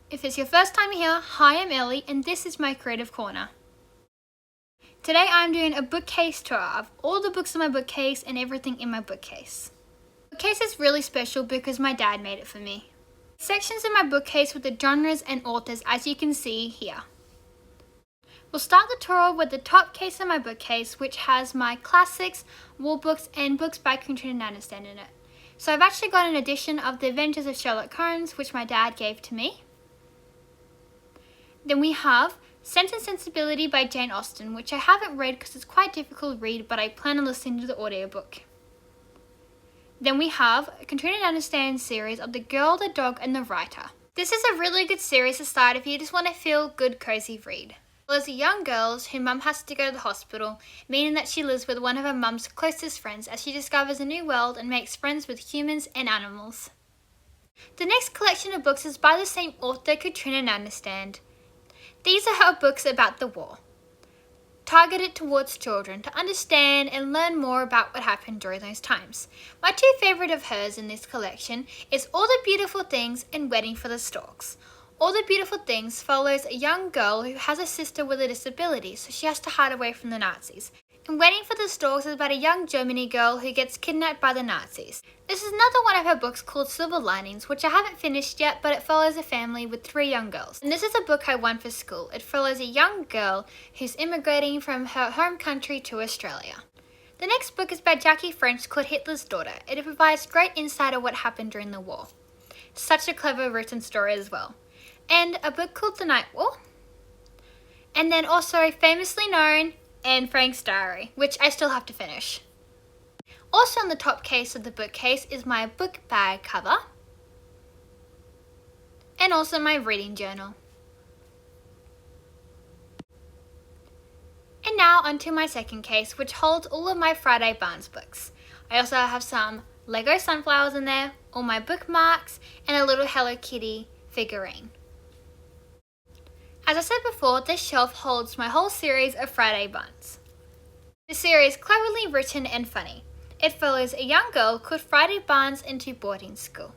If it's your first time here, hi, I'm Ellie and this is my Creative Corner. Today I'm doing a bookcase tour of all the books in my bookcase and everything in my bookcase. The bookcase is really special because my dad made it for me. Sections in my bookcase with the genres and authors as you can see here. We'll start the tour with the top case in my bookcase, which has my classics, war books and books by Katrina Nanister in it. So I've actually got an edition of The Adventures of Sherlock Holmes, which my dad gave to me. Then we have Sense and Sensibility by Jane Austen, which I haven't read because it's quite difficult to read, but I plan on listening to the audiobook. Then we have Katrina Nanister's series of The Girl, the Dog and the Writer. This is a really good series to start if you just want to feel good, cozy read. There's a young girl whose mum has to go to the hospital, meaning that she lives with one of her mum's closest friends as she discovers a new world and makes friends with humans and animals. The next collection of books is by the same author, Katrina Nanister. These are her books about the war, targeted towards children to understand and learn more about what happened during those times. My two favourite of hers in this collection is All the Beautiful Things and Waiting for the Storks. All the Beautiful Things follows a young girl who has a sister with a disability, so she has to hide away from the Nazis. And Waiting for the Storks is about a young Germany girl who gets kidnapped by the Nazis. This is another one of her books called Silver Linings, which I haven't finished yet, but it follows a family with 3 young girls. And this is a book I won for school. It follows a young girl who's immigrating from her home country to Australia. The next book is by Jackie French called Hitler's Daughter. It provides great insight of what happened during the war. Such a clever written story as well. And a book called The Night War. And then also famously known Anne Frank's Diary, which I still have to finish. Also on the top case of the bookcase is my book bag cover and also my reading journal. And now onto my second case, which holds all of my Friday Barnes books. I also have some Lego sunflowers in there, all my bookmarks and a little Hello Kitty figurine. As I said before, this shelf holds my whole series of Friday Barnes. The series is cleverly written and funny. It follows a young girl called Friday Barnes into boarding school.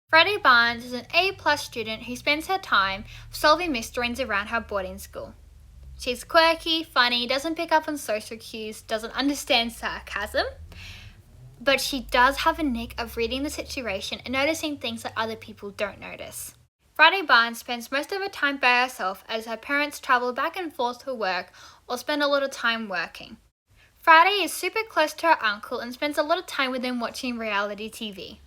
Friday Barnes is an A+ student who spends her time solving mysteries around her boarding school. She's quirky, funny, doesn't pick up on social cues, doesn't understand sarcasm, but she does have a knack of reading the situation and noticing things that other people don't notice. Friday Barnes spends most of her time by herself as her parents travel back and forth to work or spend a lot of time working. Friday is super close to her uncle and spends a lot of time with him watching reality TV.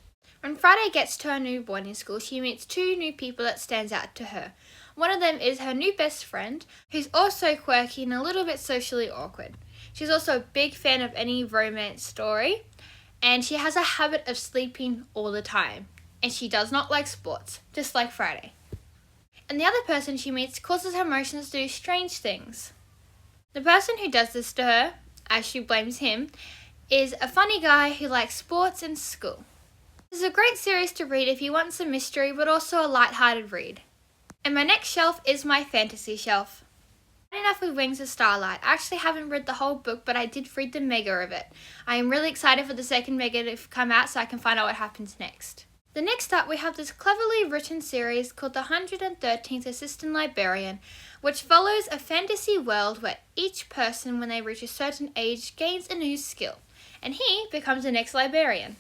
When Friday gets to her new boarding school, she meets 2 new people that stands out to her. One of them is her new best friend, who's also quirky and a little bit socially awkward. She's also a big fan of any romance story, and she has a habit of sleeping all the time. And she does not like sports, just like Friday. And the other person she meets causes her emotions to do strange things. The person who does this to her, as she blames him, is a funny guy who likes sports and school. This is a great series to read if you want some mystery but also a light-hearted read. And my next shelf is my fantasy shelf. Enough with Wings of Starlight. I actually haven't read the whole book, but I did read the mega of it. I am really excited for the second mega to come out so I can find out what happens next. The next up we have this cleverly written series called The 113th Assistant Librarian, which follows a fantasy world where each person when they reach a certain age gains a new skill, and he becomes the next librarian.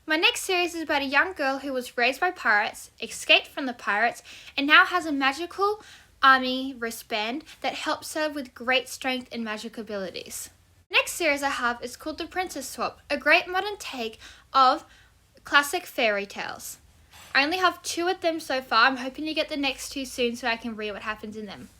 My next series is about a young girl who was raised by pirates, escaped from the pirates, and now has a magical army wristband that helps her with great strength and magic abilities. The next series I have is called The Princess Swap, a great modern take of classic fairy tales. I only have 2 of them so far. I'm hoping to get the next 2 soon so I can read what happens in them.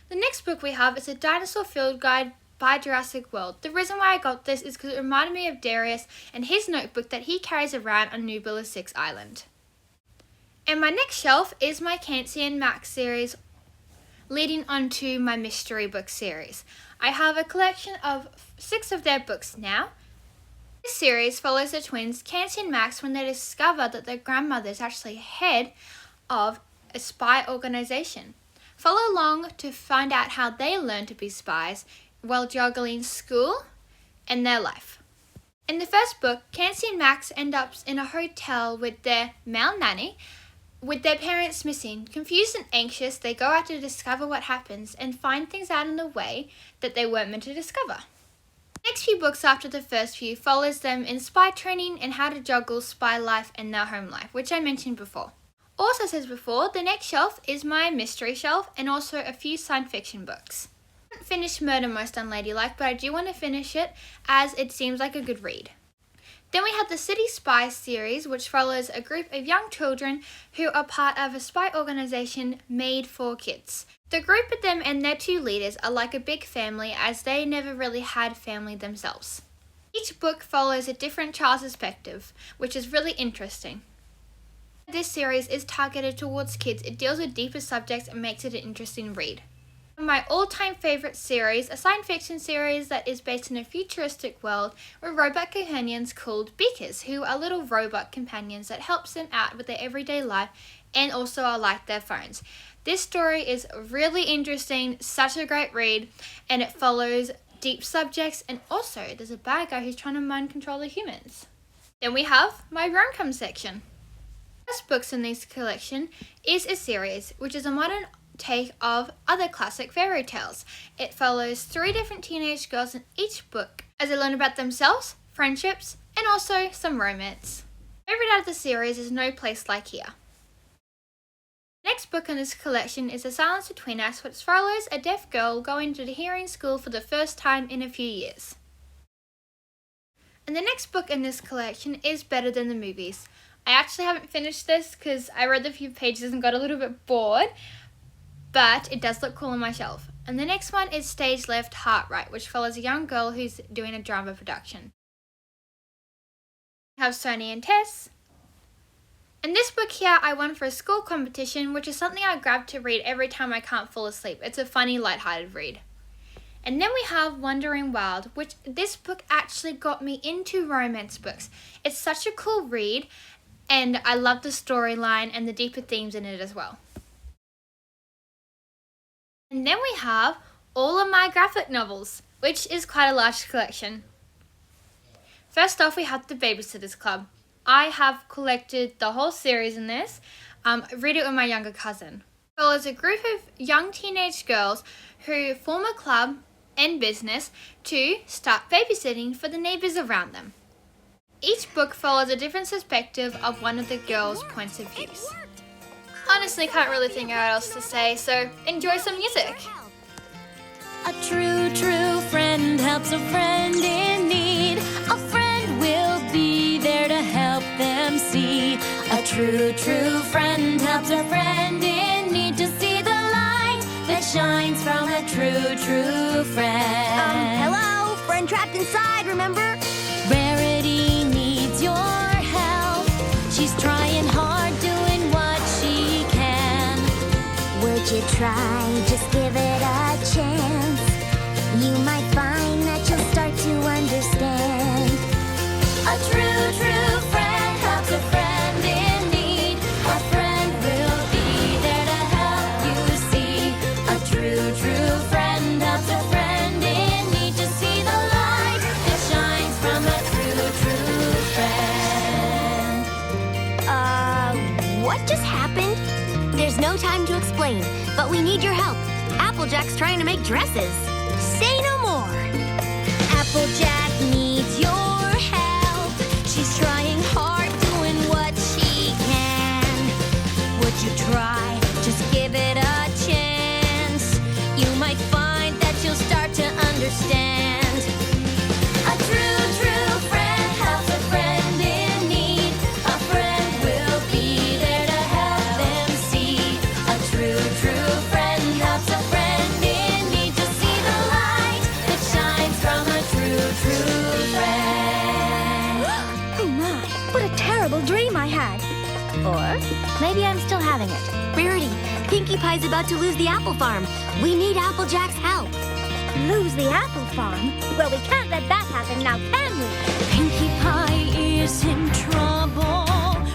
The next book we have is a Dinosaur Field Guide by Jurassic World. The reason why I got this is because it reminded me of Darius and his notebook that he carries around on Nubila 6 Island. And my next shelf is my Kanzi and Max series, leading on to my mystery book series. I have a collection of 6 of their books now. This series follows the twins Kanzi and Max when they discover that their grandmother is actually head of a spy organization. Follow along to find out how they learn to be spies while juggling school and their life. In the first book, Kanzi and Max end up in a hotel with their male nanny With their parents missing, confused and anxious, they go out to discover what happens and find things out in the way that they weren't meant to discover. The next few books after the first few follows them in spy training and how to juggle spy life and their home life, which I mentioned before. Also says before, the next shelf is my mystery shelf and also a few science fiction books. I haven't finished Murder Most Unladylike, but I do want to finish it as it seems like a good read. Then we have the City Spies series, which follows a group of young children who are part of a spy organization made for kids. The group of them and their two leaders are like a big family as they never really had family themselves. Each book follows a different child's perspective, which is really interesting. This series is targeted towards kids. It deals with deeper subjects and makes it an interesting read. My all-time favourite series, a science fiction series that is based in a futuristic world with robot companions called Beakers, who are little robot companions that helps them out with their everyday life and also are like their phones. This story is really interesting, such a great read, and it follows deep subjects, and also there's a bad guy who's trying to mind control the humans. Then we have my rom-com section. The first books in this collection is a series, which is a modern take of other classic fairy tales. It follows 3 different teenage girls in each book as they learn about themselves, friendships, and also some romance. My favorite out of the series is No Place Like Here. The next book in this collection is The Silence Between Us, which follows a deaf girl going to the hearing school for the first time in a few years. And the next book in this collection is Better Than the Movies. I actually haven't finished this because I read the few pages and got a little bit bored, but it does look cool on my shelf. And the next one is Stage Left, Heart Right, which follows a young girl who's doing a drama production. We have Sonny and Tess. And this book here I won for a school competition, which is something I grab to read every time I can't fall asleep. It's a funny, lighthearted read. And then we have Wandering Wild, which this book actually got me into romance books. It's such a cool read, and I love the storyline and the deeper themes in it as well. And then we have all of my graphic novels, which is quite a large collection. First off, we have The Babysitter's Club. I have collected the whole series in this. Read it with my younger cousin. It follows a group of young teenage girls who form a club and business to start babysitting for the neighbours around them. Each book follows a different perspective of one of the girls' points of view. Honestly, can't really think of what else to say, so enjoy some music. A true, true friend helps a friend in need. A friend will be there to help them see. A true, true friend helps a friend in need to see the light that shines from a true, true friend. Hello? Friend trapped inside, remember? Rarity needs your help. She's trying hard, doing what she can. Would you try? Just give it a chance. You might find that you'll start to understand. A true, true friend helps a friend in need. A friend will be there to help you see. A true, true friend helps a friend in need to see the light that shines from a true, true friend. What just happened? There's no time to explain, but we need your help. Applejack's trying to make dresses. Say no more. Applejack needs your help. She's trying hard, doing what she can. Would you try? Just give it a chance. You might find that you'll start to understand. A true, true friend helps a friend in need. A friend will be there to help them see. A true, true friend helps a friend in need to see the light that shines from a true, true friend. Oh my, what a terrible dream I had. Or maybe I'm still having it. Rarity, Pinkie Pie's about to lose the apple farm. We need Applejack's help. Lose the apple farm? Well, we can't let that happen now, can we? Pinkie Pie is in trouble.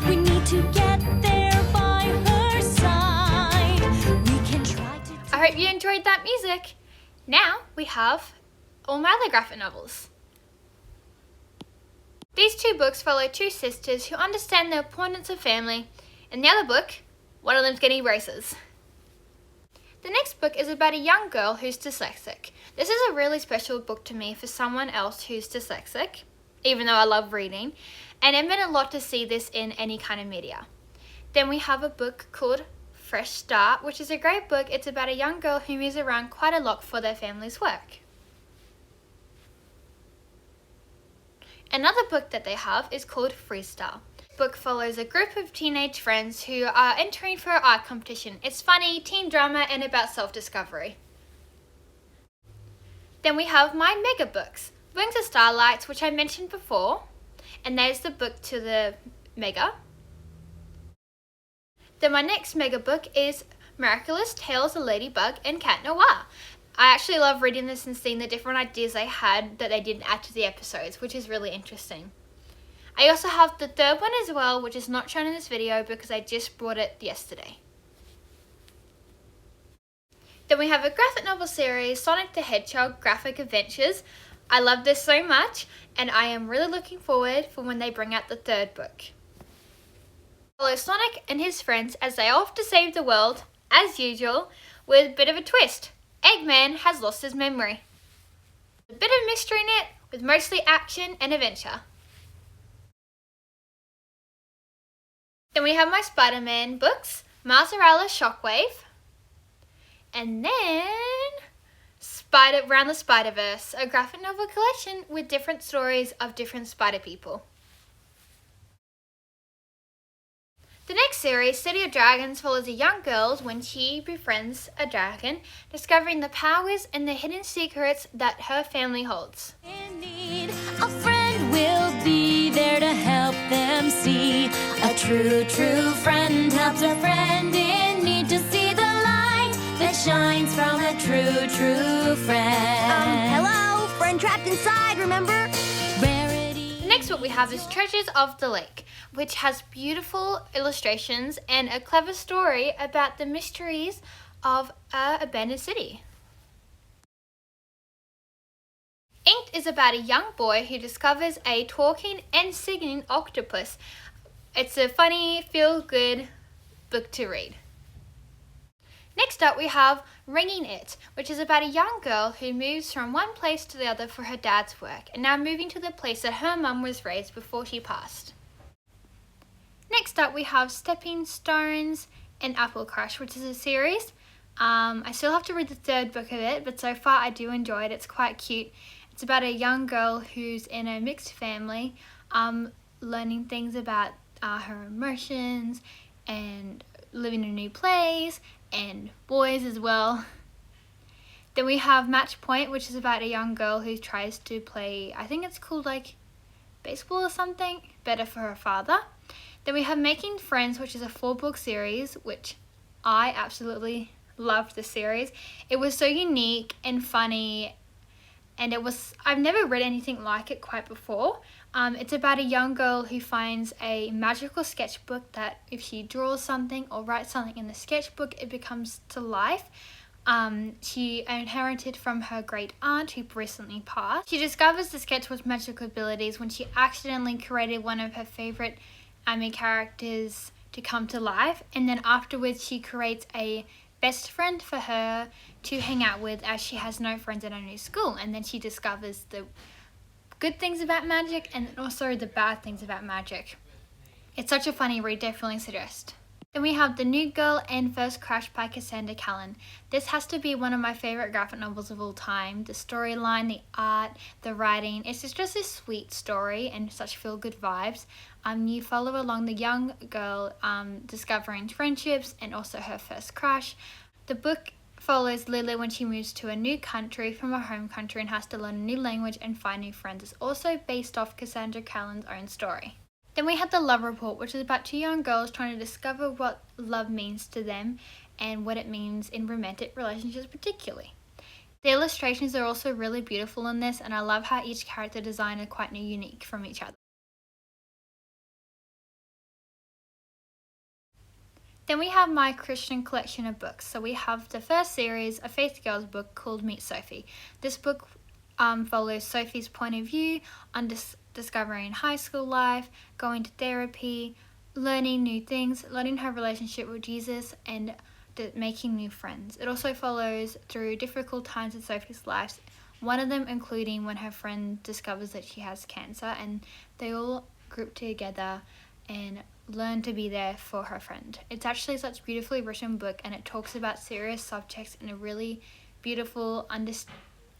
We need to get there by her side. We can try to... I hope you enjoyed that music. Now we have all my other graphic novels. These 2 books follow 2 sisters who understand the importance of family. In the other book, One of them's getting braces. The next book is about a young girl who's dyslexic. This is a really special book to me for someone else who's dyslexic, even though I love reading, and it meant a lot to see this in any kind of media. Then we have a book called Fresh Start, which is a great book. It's about a young girl who moves around quite a lot for their family's work. Another book that they have is called Freestyle. This book follows a group of teenage friends who are entering for an art competition. It's funny, teen drama, and about self-discovery. Then we have my mega books, Wings of Starlights, which I mentioned before, and there's the book to the mega. Then my next mega book is Miraculous Tales of Ladybug and Cat Noir. I actually love reading this and seeing the different ideas they had that they didn't add to the episodes, which is really interesting. I also have the third one as well, which is not shown in this video because I just bought it yesterday. Then we have a graphic novel series, Sonic the Hedgehog Graphic Adventures. I love this so much, and I am really looking forward for when they bring out the third book. Follow Sonic and his friends as they off to save the world, as usual, with a bit of a twist. Eggman has lost his memory. A bit of mystery in it, with mostly action and adventure. Then we have my Spider-Man books, Miles Morales Shockwave, and then Around the Spider-Verse, a graphic novel collection with different stories of different spider people. The next series, City of Dragons, follows a young girl when she befriends a dragon, discovering the powers and the hidden secrets that her family holds. In need, a friend will be there to help them see. A true friend helps a friend in need to see the light that shines from a true friend. Hello? Friend trapped inside, remember? Rarity. The next book we have is Treasures of the Lake, which has beautiful illustrations and a clever story about the mysteries of an abandoned city. Inked is about a young boy who discovers a talking and singing octopus. It's a funny, feel-good book to read. Next up we have Ringing It, which is about a young girl who moves from one place to the other for her dad's work, and now moving to the place that her mum was raised before she passed. Next up we have Stepping Stones and Apple Crush, which is a series. I still have to read the third book of it, but so far I do enjoy it. It's quite cute. It's about a young girl who's in a mixed family, learning things about her emotions and living in a new place, and boys as well. Then we have Match Point, which is about a young girl who tries to play, I think it's called like baseball or something, better for her father. Then we have Making Friends, which is a 4-book series, which I absolutely loved the series. It was so unique and funny, and I've never read anything like it quite before. It's about a young girl who finds a magical sketchbook that if she draws something or writes something in the sketchbook, it becomes to life. She inherited from her great aunt who recently passed. She discovers the sketchbook's magical abilities when she accidentally created one of her favorite anime characters to come to life, and then afterwards she creates a best friend for her to hang out with as she has no friends at her new school, and then she discovers the good things about magic and also the bad things about magic. It's such a funny read, definitely suggest. Then we have The New Girl and First Crush by Cassandra Callan. This has to be one of my favorite graphic novels of all time. The storyline, the art, the writing, it's just a sweet story and such feel-good vibes. You follow along the young girl discovering friendships and also her first crush. The book follows Lily when she moves to a new country from her home country and has to learn a new language and find new friends. It's also based off Cassandra Callan's own story. Then we have The Love Report, which is about 2 young girls trying to discover what love means to them and what it means in romantic relationships particularly. The illustrations are also really beautiful in this, and I love how each character design is quite unique from each other. Then we have my Christian collection of books. So we have the first series, a Faith Girls book called Meet Sophie. This book follows Sophie's point of view on discovering high school life, going to therapy, learning new things, learning her relationship with Jesus, and making new friends. It also follows through difficult times in Sophie's life, one of them including when her friend discovers that she has cancer, and they all group together and learn to be there for her friend. It's actually such a beautifully written book, and it talks about serious subjects in a really beautiful,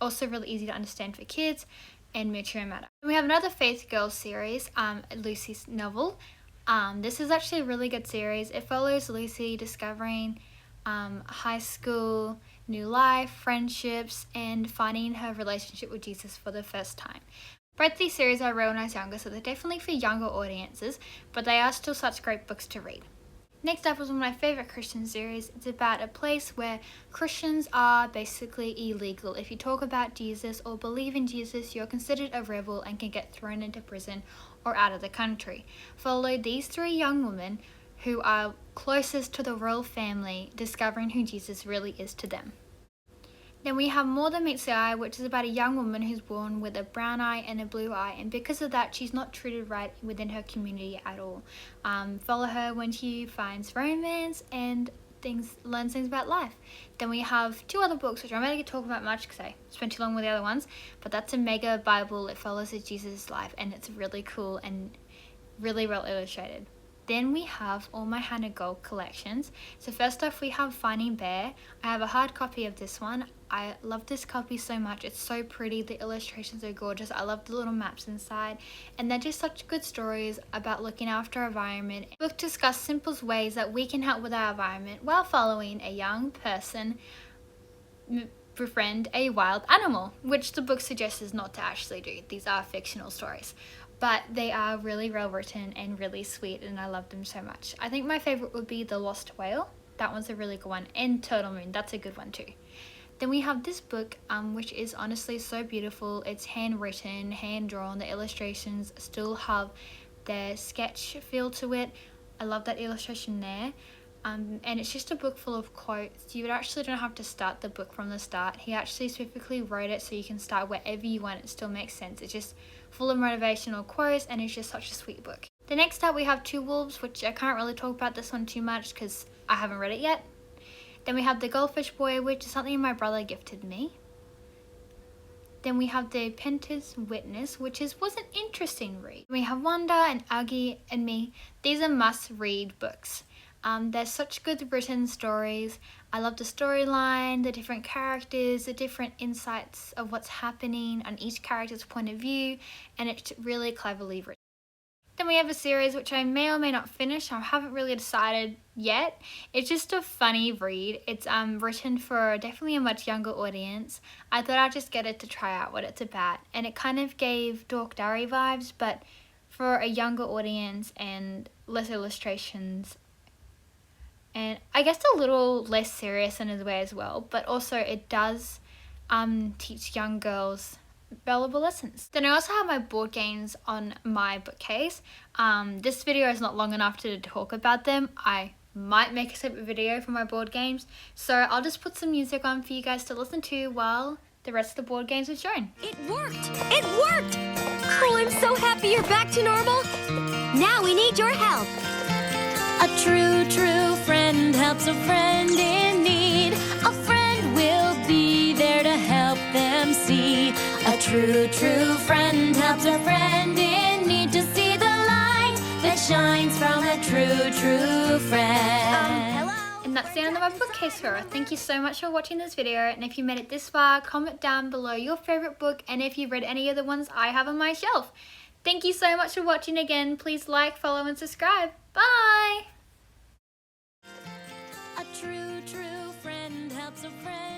also really easy to understand for kids and mature manner. We have another Faith Girls series, Lucy's novel. This is actually a really good series. It follows Lucy discovering high school, new life, friendships, and finding her relationship with Jesus for the first time. Both these series I read when I was younger, so they're definitely for younger audiences, but they are still such great books to read. Next up is one of my favorite Christian series. It's about a place where Christians are basically illegal. If you talk about Jesus or believe in Jesus, you're considered a rebel and can get thrown into prison or out of the country. Follow these 3 young women who are closest to the royal family, discovering who Jesus really is to them. Then we have More Than Meets the Eye, which is about a young woman who's born with a brown eye and a blue eye, and because of that, she's not treated right within her community at all. Follow her when she finds romance and learns things about life. Then we have 2 other books, which I'm not going to talk about much because I spent too long with the other ones, but that's a mega Bible. It follows Jesus' life, and it's really cool and really well illustrated. Then we have all my Hannah Gold collections. So first off, we have Finding Bear. I have a hard copy of this one. I love this copy so much. It's so pretty. The illustrations are gorgeous. I love the little maps inside. And they're just such good stories about looking after our environment. The book discusses simple ways that we can help with our environment while following a young person befriend a wild animal, which the book suggests is not to actually do. These are fictional stories. But they are really well written and really sweet, and I love them so much. I think my favorite would be The Lost Whale. That one's a really good one. And Turtle Moon, that's a good one too. Then we have this book, which is honestly so beautiful. It's handwritten, hand-drawn. The illustrations still have their sketch feel to it. I love that illustration there. And it's just a book full of quotes. You actually don't have to start the book from the start. He actually specifically wrote it so you can start wherever you want. It still makes sense. It's just full of motivational quotes, and it's just such a sweet book. The next up we have Two Wolves, which I can't really talk about this one too much because I haven't read it yet. Then we have The Goldfish Boy, which is something my brother gifted me. Then we have The Penter's Witness, which was an interesting read. We have Wanda and Augie and Me. These are must-read books. They're such good written stories. I love the storyline, the different characters, the different insights of what's happening on each character's point of view, and it's really cleverly written. Then we have a series which I may or may not finish. I haven't really decided yet. It's just a funny read. It's written for definitely a much younger audience. I thought I'd just get it to try out what it's about, and it kind of gave Dork Diary vibes, but for a younger audience and less illustrations. And I guess a little less serious in a way as well, but also it does teach young girls valuable lessons. Then I also have my board games on my bookcase. This video is not long enough to talk about them. I might make a separate video for my board games, so I'll just put some music on for you guys to listen to while the rest of the board games are shown. It worked! It worked! Oh, I'm so happy you're back to normal. Now we need your help. A true, true friend helps a friend in need. A friend will be there to help them see. A true, true friend helps a friend in need to see the light that shines from a true, true friend. Hello? And that's the end of my bookcase tour. Thank you so much for watching this video, and if you made it this far, comment down below your favorite book and if you've read any of the ones I have on my shelf. Thank you so much for watching again. Please like, follow, and subscribe. Bye! A true, true friend helps a friend.